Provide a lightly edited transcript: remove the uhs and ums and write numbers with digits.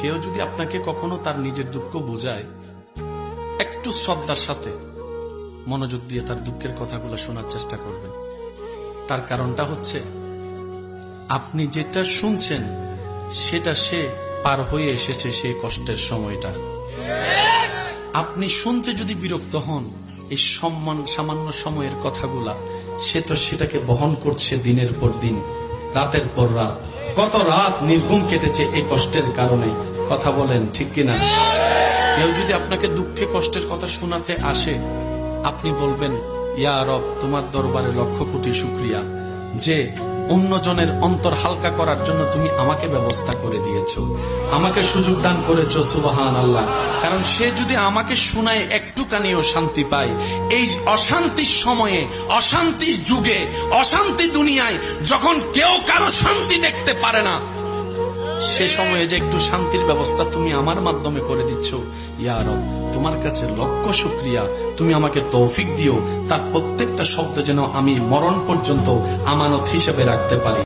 কেউ যদি আপনাকে কখনো তার নিজের দুঃখ বোঝায়, একটু শ্রদ্ধার সাথে মনোযোগ দিয়ে তার দুঃখের কথাগুলো শোনার চেষ্টা করবেন। তার কারণটা হচ্ছে, আপনি যেটা শুনছেন সেটা সে পার হয়ে এসেছে সেই কষ্টের সময়টা। আপনি শুনতে যদি বিরক্ত হন এই সামান্য সময়ের কথাগুলা, সে তো সেটাকে বহন করছে দিনের পর দিন, রাতের পর রাত। কত রাত নির্ঘুম কেটেছে এই কষ্টের কারণে। কথা বলেন ঠিক কিনা? কেউ যদি আপনাকে দুঃখে কষ্টের কথা শোনাতে আসে, আপনি বলবেন, ইয়া রব, তোমার দরবারে লক্ষ কোটি শুকরিয়া যে অন্যজনের অন্তর হালকা করার জন্য তুমি আমাকে ব্যবস্থা করে দিয়েছো, আমাকে সুযোগ দান করেছো। সুবহানাল্লাহ। কারণ সে যদি আমাকে শোনায় একটুখানিও শান্তি পায়, এই অশান্তির সময়ে, অশান্তির যুগে, অশান্তি দুনিয়ায় যখন কেউ কারো শান্তি দেখতে পারে না, সে সময়ে যে একটু শান্তির ব্যবস্থা তুমি আমার মাধ্যমে করে দিচ্ছ, ইয়া রব, তোমার কাছে লক্ষ শুকরিয়া। তুমি আমাকে তৌফিক দিও তার প্রত্যেকটা শব্দ যেন আমি মরণ পর্যন্ত আমানত হিসেবে রাখতে পারি।